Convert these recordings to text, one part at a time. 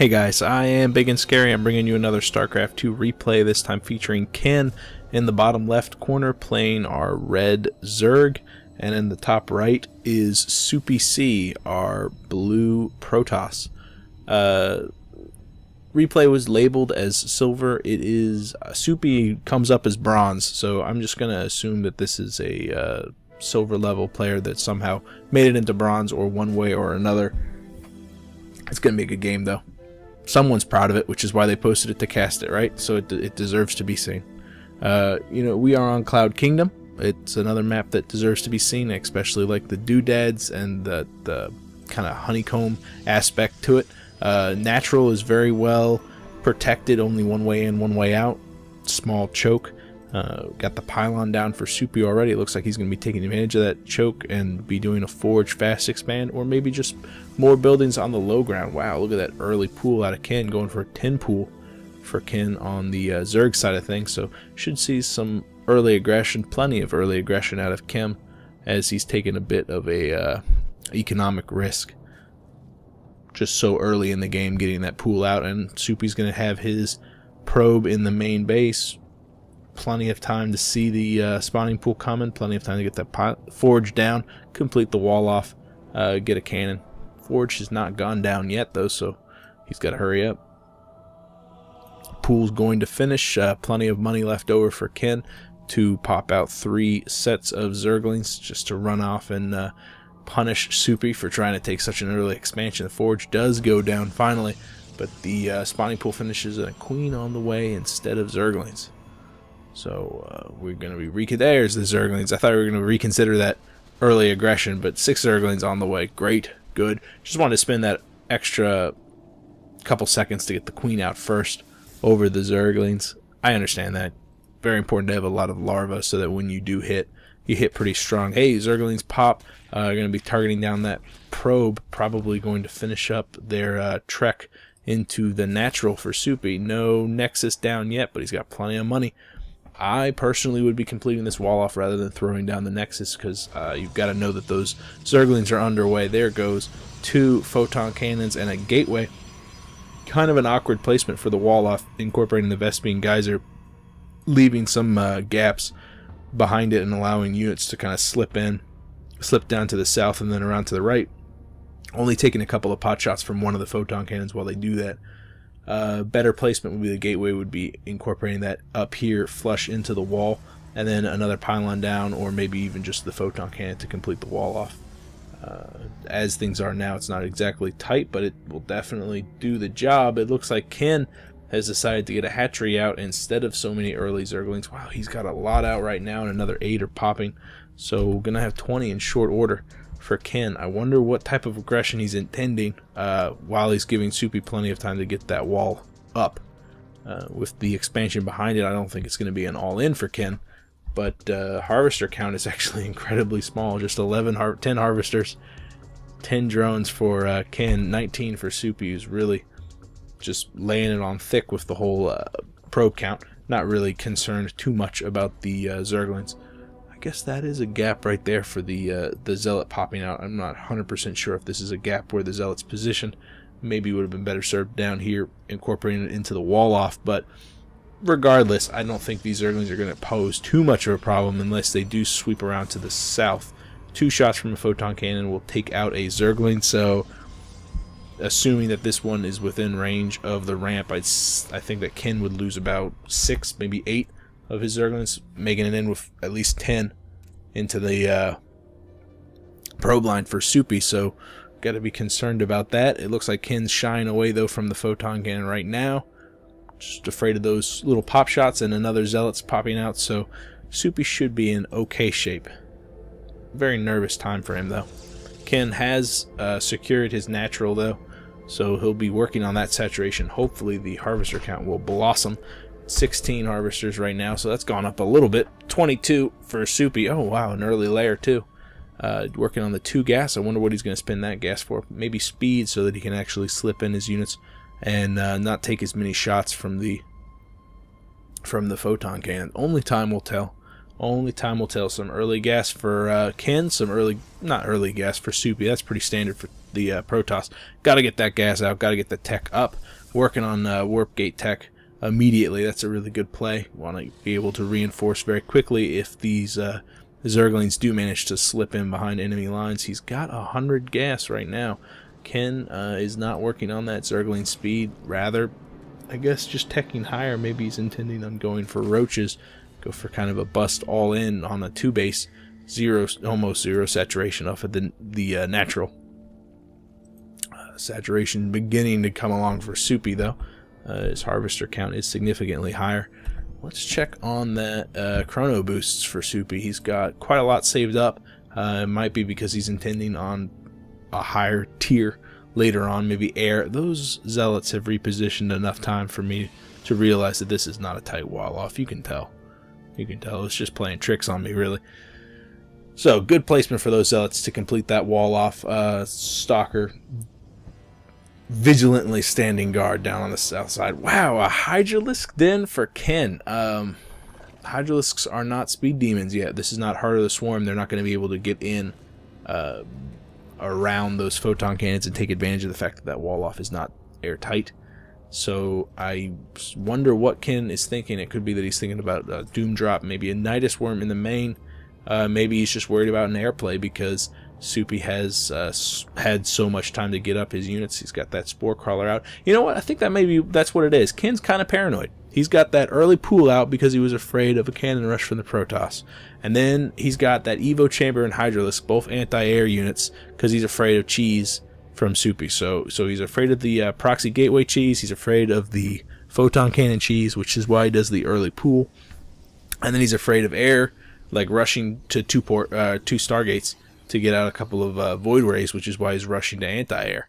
Hey guys, I am Big and Scary. I'm bringing you another StarCraft 2 replay, this time featuring Ken in the bottom left corner playing our red Zerg, and in the top right is SoupyC, our blue Protoss. Replay was labeled as silver. It is Soupy comes up as bronze, so I'm just going to assume that this is a silver level player that somehow made it into bronze or one way or another. It's going to be a good game though. Someone's proud of it, which is why they posted it to cast it, right? So it deserves to be seen. We are on Cloud Kingdom. It's another map that deserves to be seen, especially like the doodads and the kind of honeycomb aspect to it. Natural is very well protected, only one way in, one way out. Small choke. Got the pylon down for Soupy already. It looks like he's going to be taking advantage of that choke and be doing a forge fast expand, or maybe just more buildings on the low ground. Wow, look at that early pool out of Ken, going for a 10 pool for Ken on the Zerg side of things. So should see some early aggression, plenty of early aggression out of Kim, as he's taking a bit of a economic risk just so early in the game getting that pool out. And Soupy's going to have his probe in the main base. Plenty of time to see the spawning pool coming, plenty of time to get that forge down, complete the wall off, get a cannon. Forge has not gone down yet though, so he's got to hurry up. Pool's going to finish. Plenty of money left over for Ken to pop out 3 sets of Zerglings just to run off and punish Soupy for trying to take such an early expansion. The forge does go down finally, but the spawning pool finishes a queen on the way instead of Zerglings. So we're going to be there's the Zerglings. I thought we were going to reconsider that early aggression, but 6 Zerglings on the way. Great, good. Just wanted to spend that extra couple seconds to get the queen out first over the Zerglings. I understand that. Very important to have a lot of larvae so that when you do hit, you hit pretty strong. Hey, Zerglings pop. Going to be targeting down that probe, probably going to finish up their trek into the natural for Soupy. No Nexus down yet, but he's got plenty of money. I personally would be completing this wall off rather than throwing down the Nexus, because you've got to know that those Zerglings are underway. There goes 2 photon cannons and a gateway. Kind of an awkward placement for the wall off, incorporating the Vespene Geyser, leaving some gaps behind it and allowing units to kind of slip down to the south and then around to the right. Only taking a couple of pot shots from one of the photon cannons while they do that. Better placement would be the gateway, would be incorporating that up here flush into the wall, and then another pylon down, or maybe even just the photon cannon to complete the wall off. As things are now, it's not exactly tight, but it will definitely do the job. It looks like Ken has decided to get a hatchery out instead of so many early Zerglings. Wow, he's got a lot out right now, and another 8 are popping, so we're gonna have 20 in short order for Ken. I wonder what type of aggression he's intending while he's giving Soupy plenty of time to get that wall up. With the expansion behind it, I don't think it's going to be an all-in for Ken, but harvester count is actually incredibly small. Just 10 harvesters, 10 drones for Ken, 19 for Soupy, who's really just laying it on thick with the whole probe count. Not really concerned too much about the Zerglings. I guess that is a gap right there for the Zealot popping out. I'm not 100% sure if this is a gap where the Zealot's positioned. Maybe would have been better served down here, incorporating it into the wall off, but regardless, I don't think these Zerglings are going to pose too much of a problem unless they do sweep around to the south. 2 shots from a photon cannon will take out a Zergling, so assuming that this one is within range of the ramp, I think that Ken would lose about 6, maybe 8 of his Zerglings, making it in with at least 10 into the probe line for Soupy, so got to be concerned about that. It looks like Ken's shying away though from the photon cannon right now, just afraid of those little pop shots, and another Zealot's popping out, so Soupy should be in okay shape. Very nervous time for him though. Ken has secured his natural though, so he'll be working on that saturation. Hopefully the harvester count will blossom. 16 harvesters right now, so that's gone up a little bit. 22 for Soupy. Oh wow, an early layer too. Working on the 2 gas. I wonder what he's going to spend that gas for. Maybe speed, so that he can actually slip in his units and not take as many shots from the photon cannon. Only time will tell Only time will tell. Some early gas for Ken, not early gas for Soupy. That's pretty standard for the Protoss. Got to get that gas out, got to get the tech up. Working on warp gate tech immediately. That's a really good play. Want to be able to reinforce very quickly if these Zerglings do manage to slip in behind enemy lines. He's got 100 gas right now. Ken is not working on that Zergling speed. Rather, I guess just teching higher. Maybe he's intending on going for roaches. Go for kind of a bust all in on a 2-base. Almost zero saturation off of the natural. Saturation beginning to come along for Soupy though. His harvester count is significantly higher. Let's check on that chrono boosts for Soupy. He's got quite a lot saved up. It might be because he's intending on a higher tier later on, maybe air. Those zealots have repositioned enough time for me to realize that this is not a tight wall off. You can tell. You can tell it's just playing tricks on me, really. So, good placement for those zealots to complete that wall off. Stalker vigilantly standing guard down on the south side. Wow, a Hydralisk den for Ken. Hydralisks are not speed demons yet. This is not Heart of the Swarm. They're not going to be able to get in around those photon cannons and take advantage of the fact that that wall off is not airtight. So I wonder what Ken is thinking. It could be that he's thinking about a Doom Drop, maybe a Nidus Worm in the main. Maybe he's just worried about an airplay because Soupy has had so much time to get up his units. He's got that Spore Crawler out. You know what? I think that's what it is. Ken's kind of paranoid. He's got that early pool out because he was afraid of a cannon rush from the Protoss. And then he's got that Evo Chamber and Hydralisk, both anti-air units, because he's afraid of cheese from Soupy. So he's afraid of the proxy gateway cheese. He's afraid of the photon cannon cheese, which is why he does the early pool. And then he's afraid of air, like rushing to two Stargates to get out a couple of Void Rays, which is why he's rushing to anti-air.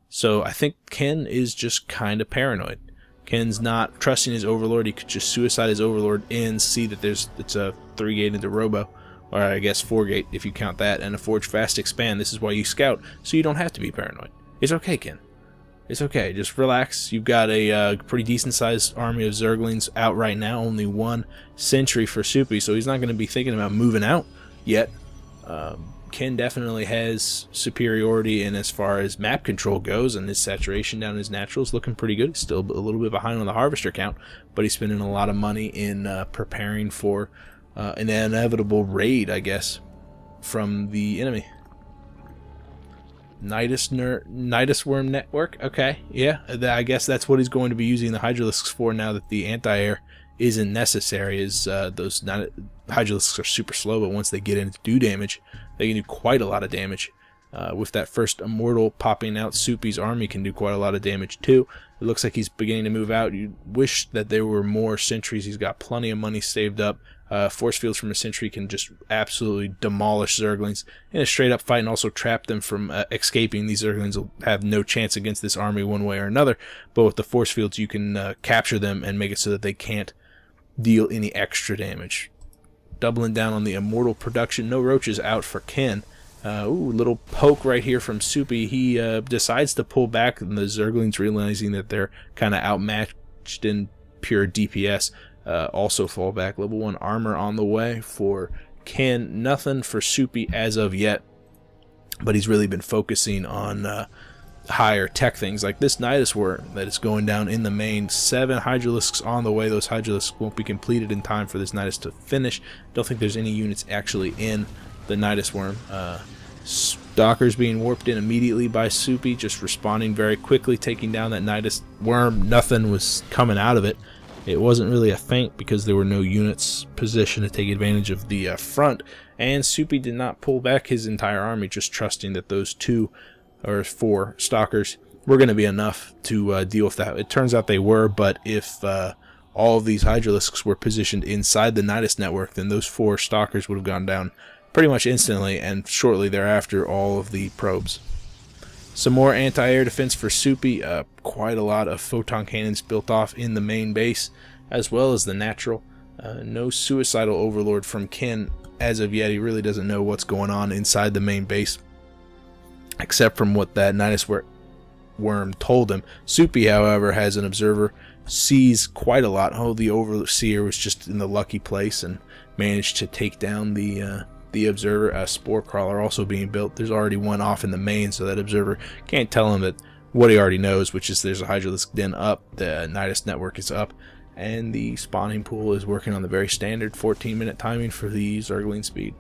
So I think Ken is just kind of paranoid. Ken's not trusting his Overlord. He could just suicide his Overlord and see that it's a 3-gate into Robo, or I guess 4-gate if you count that, and a Forge Fast Expand. This is why you scout, so you don't have to be paranoid. It's okay, Ken. It's okay. Just relax. You've got a pretty decent-sized army of Zerglings out right now. Only one sentry for Soupy, so he's not going to be thinking about moving out yet. Ken definitely has superiority in as far as map control goes, and his saturation down his natural is looking pretty good. He's still a little bit behind on the harvester count, but he's spending a lot of money in preparing for an inevitable raid, I guess, from the enemy. Nidus Worm Network. Okay, yeah, I guess that's what he's going to be using the Hydralisks for now that the anti-air isn't necessary. Is those Hydralisks are super slow, but once they get in to do damage, they can do quite a lot of damage. With that first Immortal popping out, Soupy's army can do quite a lot of damage too. It looks like he's beginning to move out. You wish that there were more sentries. He's got plenty of money saved up. Force fields from a sentry can just absolutely demolish Zerglings in a straight up fight and also trap them from escaping. These Zerglings will have no chance against this army one way or another, but with the force fields you can capture them and make it so that they can't deal any extra damage. Doubling down on the Immortal production. No roaches out for Ken. Little poke right here from Soupy. He decides to pull back, and the Zerglings, realizing that they're kind of outmatched in pure DPS, also fall back. Level 1 armor on the way for Ken. Nothing for Soupy as of yet, but he's really been focusing on higher tech things like this Nidus Worm that is going down in the main. 7 Hydralisks on the way. Those Hydralisks won't be completed in time for this Nidus to finish. Don't think there's any units actually in the Nidus Worm. Stalkers being warped in immediately by Soupy, just responding very quickly, taking down that Nidus Worm. Nothing was coming out of it. It wasn't really a feint because there were no units positioned to take advantage of the front, and Soupy did not pull back his entire army, just trusting that those 2 or 4 Stalkers were going to be enough to deal with that. It turns out they were, but if all of these Hydralisks were positioned inside the Nidus network, then those 4 Stalkers would have gone down pretty much instantly, and shortly thereafter all of the probes. Some more anti-air defense for Soupy. Quite a lot of photon cannons built off in the main base, as well as the natural. No suicidal Overlord from Ken as of yet. He really doesn't know what's going on inside the main base, except from what that Nidus Worm told him. Soupy, however, has an observer, sees quite a lot. Oh, the Overseer was just in the lucky place and managed to take down the observer. A spore crawler also being built. There's already one off in the main, so that observer can't tell him that what he already knows, which is there's a hydralisk den up, the Nidus network is up, and the spawning pool is working on the very standard 14-minute timing for the Zergling speed.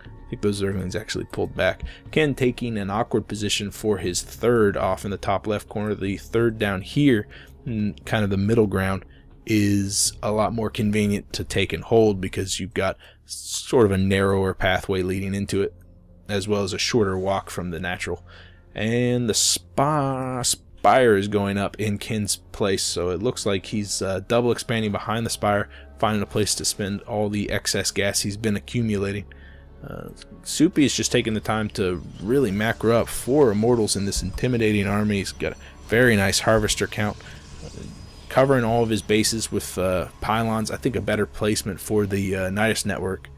I think those Zerglings actually pulled back. Ken taking an awkward position for his third off in the top left corner. The third down here, kind of the middle ground, is a lot more convenient to take and hold because you've got sort of a narrower pathway leading into it, as well as a shorter walk from the natural. And the spire is going up in Ken's place, so it looks like he's double expanding behind the spire, finding a place to spend all the excess gas he's been accumulating. Soupy is just taking the time to really macro up 4 immortals in this intimidating army. He's got a very nice harvester count, covering all of his bases with pylons. I think a better placement for the Nidus network,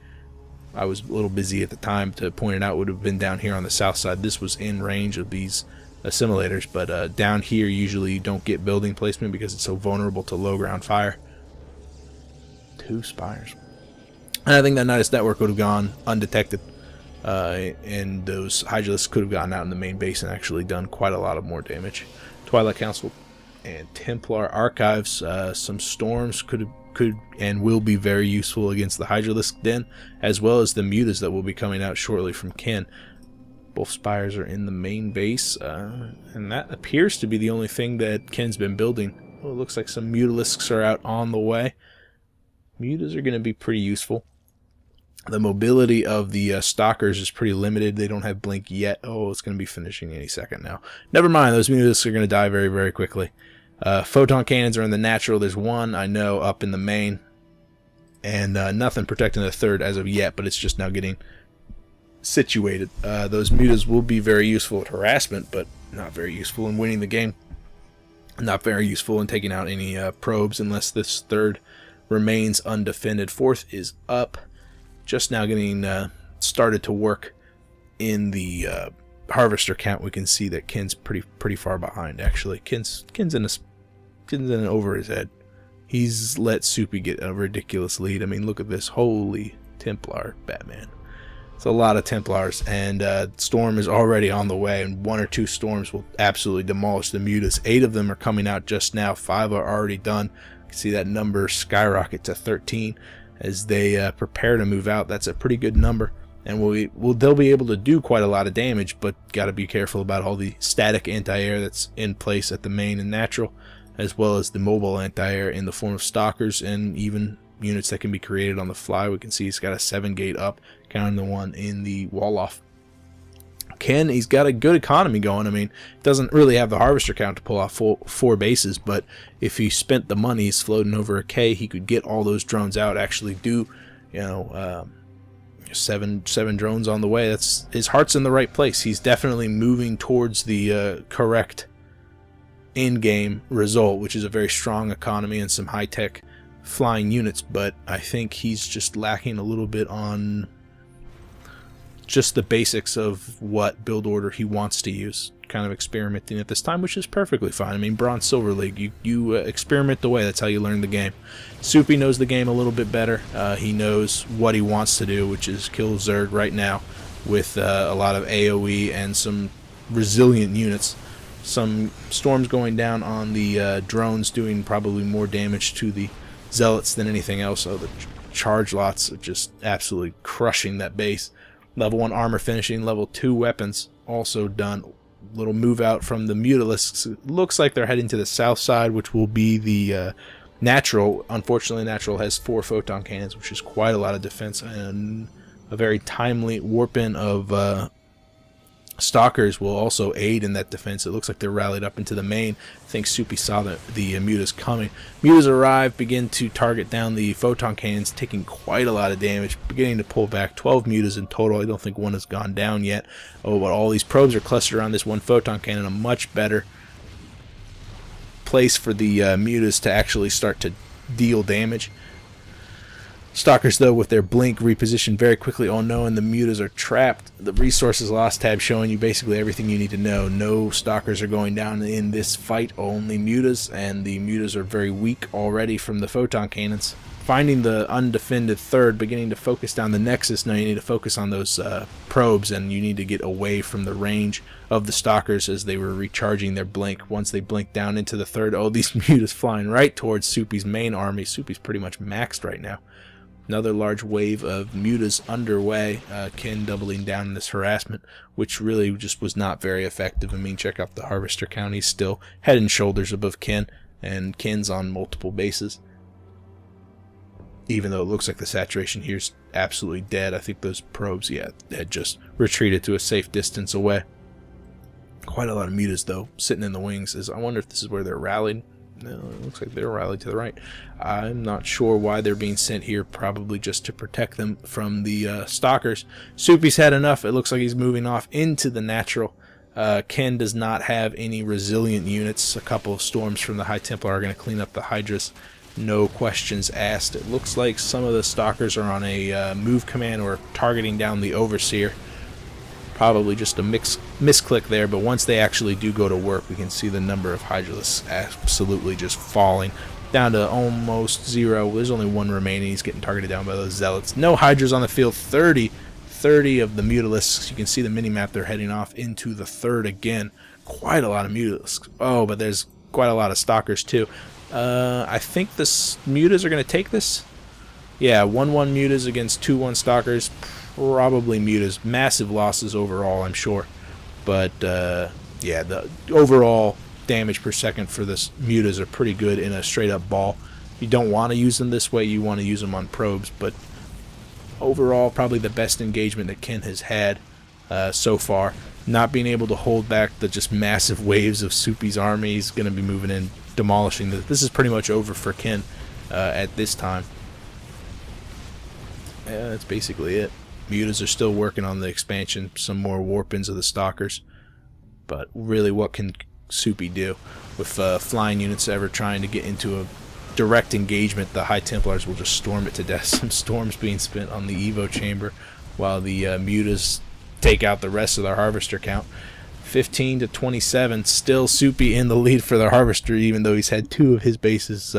I was a little busy at the time to point it out, would have been down here on the south side. This was in range of these assimilators, but down here usually you don't get building placement because it's so vulnerable to low ground fire. 2 spires. And I think that Nidus network would have gone undetected, and those hydralisks could have gotten out in the main base and actually done quite a lot of more damage. Twilight Council and Templar Archives, some storms could and will be very useful against the hydralisk den, as well as the mutas that will be coming out shortly from Ken. Both spires are in the main base, and that appears to be the only thing that Ken's been building. Well, it looks like some mutalisks are out on the way. Mutas are going to be pretty useful. The mobility of the stalkers is pretty limited. They don't have blink yet. Oh, it's going to be finishing any second now. Never mind, those mutalisks are going to die very, very quickly. Photon cannons are in the natural. There's one, I know, up in the main, and nothing protecting the third as of yet, but it's just now getting situated. Those mutas will be very useful at harassment, but not very useful in winning the game. Not very useful in taking out any probes unless this third remains undefended. Fourth is up, just now getting started to work in the harvester count. We can see that Ken's pretty far behind. Actually, Ken's in over his head. He's let Soupy get a ridiculous lead. I mean, look at this. Holy Templar Batman. It's a lot of Templars, and Storm is already on the way, and 1 or 2 storms will absolutely demolish the mutas. 8 of them are coming out just now. 5 are already done. You can see that number skyrocket to 13 as they prepare to move out. That's a pretty good number, and they'll be able to do quite a lot of damage, but got to be careful about all the static anti-air that's in place at the main and natural, as well as the mobile anti-air in the form of stalkers and even units that can be created on the fly. We can see he's got a 7-gate up, counting the one in the wall-off. Ken, he's got a good economy going. I mean, doesn't really have the harvester count to pull off 4 bases, but if he spent the money, he's floating over a K, he could get all those drones out, actually do, 7 drones on the way. That's, his heart's in the right place. He's definitely moving towards the correct in-game result, which is a very strong economy and some high-tech flying units, but I think he's just lacking a little bit on just the basics of what build order he wants to use. Kind of experimenting at this time, which is perfectly fine. I mean, Bronze Silver League, you experiment the way. That's how you learn the game. Soupy knows the game a little bit better. He knows what he wants to do, which is kill Zerg right now with a lot of AoE and some resilient units. Some storms going down on the drones, doing probably more damage to the zealots than anything else. Oh, the charge lots are just absolutely crushing that base. Level 1 armor finishing, level 2 weapons also done. Little move out from the mutalisks. It looks like they're heading to the south side, which will be the natural. Unfortunately, natural has 4 photon cannons, which is quite a lot of defense, and a very timely warp-in of stalkers will also aid in that defense. It looks like they're rallied up into the main. I think Soupy saw the mutas coming. Mutas arrive, begin to target down the photon cannons, taking quite a lot of damage, beginning to pull back. 12 mutas in total. I don't think one has gone down yet. Oh, but all these probes are clustered around this one photon cannon. A much better place for the mutas to actually start to deal damage. Stalkers, though, with their blink, reposition very quickly. Oh no, and the mutas are trapped. The resources lost tab showing you basically everything you need to know. No stalkers are going down in this fight, only mutas, and the mutas are very weak already from the photon cannons. finding the undefended third, beginning to focus down the nexus. Now you need to focus on those probes, and you need to get away from the range of the stalkers as they were recharging their blink. Once they blink down into the third, oh, these mutas flying right towards SoupyC's main army. SoupyC's pretty much maxed right now. Another large wave of mutas underway. Ken doubling down in this harassment, which really just was not very effective. I mean, check out the Harvester count. He's still head and shoulders above Ken, and Ken's on multiple bases. Even though it looks like the saturation here is absolutely dead, I think those probes, yeah, had just retreated to a safe distance away. Quite a lot of mutas, though, sitting in the wings. I wonder if this is where they're rallied. No, it looks like they're rallied to the right. I'm not sure why they're being sent here, probably just to protect them from the stalkers. SoupyC's had enough. It looks like he's moving off into the natural. Ken does not have any resilient units. A couple of storms from the High Templar are going to clean up the Hydras. No questions asked. It looks like some of the stalkers are on a move command or targeting down the Overseer. Probably just a misclick there, but once they actually do go to work, we can see the number of Hydralisks absolutely just falling down to almost zero. There's only one remaining. He's getting targeted down by those Zealots. No Hydras on the field. 30 of the Mutalisks. You can see the mini-map. They're heading off into the third again. Quite a lot of Mutalisks. Oh, but there's quite a lot of stalkers too. I think the mutas are going to take this. Yeah, 1-1 mutas against 2-1 stalkers. Probably mutas. Massive losses overall, I'm sure. But, yeah, the overall damage per second for this mutas are pretty good in a straight-up ball. You don't want to use them this way. You want to use them on probes. But overall, probably the best engagement that Ken has had so far. Not being able to hold back the just massive waves of SoupyC's army. He's going to be moving in, demolishing this is pretty much over for Ken at this time. Yeah, that's basically it. Mutas are still working on the expansion, some more warp-ins of the stalkers, but really what can SoupyC do with flying units ever trying to get into a direct engagement? The High Templars will just storm it to death. Some storms being spent on the Evo chamber while the mutas take out the rest of their Harvester count. 15 to 27, still SoupyC in the lead for the Harvester, even though he's had 2 of his bases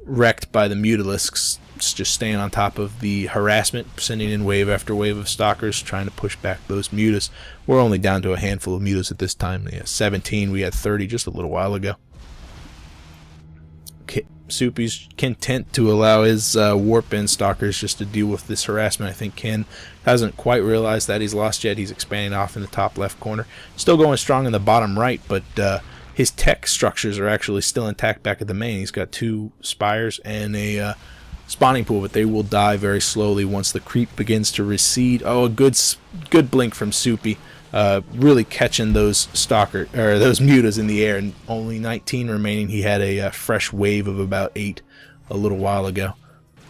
wrecked by the Mutalisks. Just staying on top of the harassment, sending in wave after wave of stalkers, trying to push back those mutas. We're only down to a handful of mutas at this time. Yeah, 17, we had 30 just a little while ago. SoupyC's content to allow his warp-in stalkers just to deal with this harassment. I think Ken hasn't quite realized that he's lost yet. He's expanding off in the top left corner. Still going strong in the bottom right, but his tech structures are actually still intact back at the main. He's got 2 spires and a spawning pool, but they will die very slowly once the creep begins to recede. Oh, a good blink from SoupyC. Really catching those those mutas in the air, and only 19 remaining. He had a fresh wave of about 8 a little while ago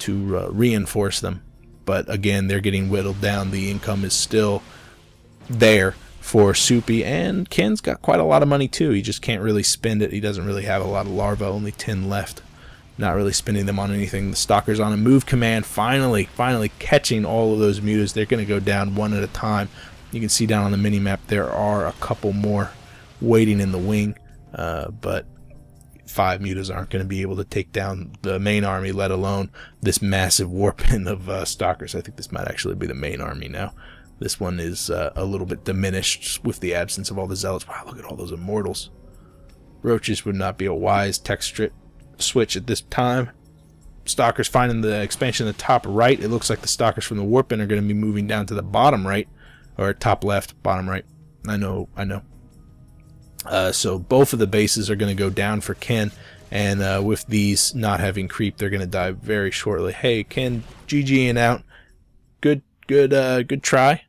to reinforce them, but again they're getting whittled down. The income is still there for SoupyC, and Ken's got quite a lot of money too. He just can't really spend it. He doesn't really have a lot of larvae, only 10 left. Not really spending them on anything. The stalkers on a move command, finally catching all of those mutas. They're going to go down one at a time. You can see down on the mini-map there are a couple more waiting in the wing, but 5 mutas aren't going to be able to take down the main army, let alone this massive warp-in of stalkers. I think this might actually be the main army now. This one is a little bit diminished with the absence of all the zealots. Wow, look at all those immortals. Roaches would not be a wise tech switch at this time. Stalkers finding the expansion in the top right. It looks like the stalkers from the warp-in are going to be moving down to the bottom right, or top left, bottom right. I know. So both of the bases are going to go down for Ken, and with these not having creep, they're going to die very shortly. Hey, Ken, GGing out. Good try.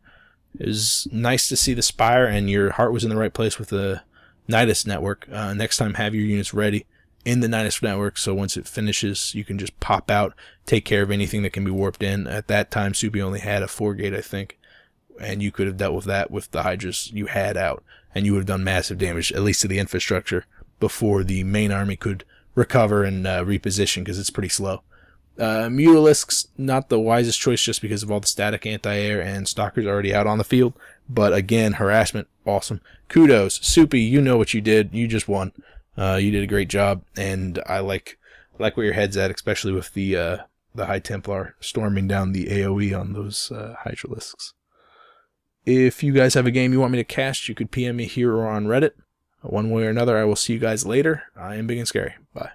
It was nice to see the spire, and your heart was in the right place with the Nidus network. Next time, have your units ready in the Nidus network, so once it finishes, you can just pop out, take care of anything that can be warped in. At that time, SoupyC only had a 4-gate, I think, and you could have dealt with that with the Hydras you had out, and you would have done massive damage, at least to the infrastructure, before the main army could recover and reposition, because it's pretty slow. Mutalisks, not the wisest choice just because of all the static anti-air and stalkers already out on the field, but again, harassment, awesome. Kudos, SoupyC, you know what you did. You just won. You did a great job, and I like I like where your head's at, especially with the High Templar storming down the AoE on those Hydralisks. If you guys have a game you want me to cast, you could PM me here or on Reddit. One way or another, I will see you guys later. I am Big and Scary. Bye.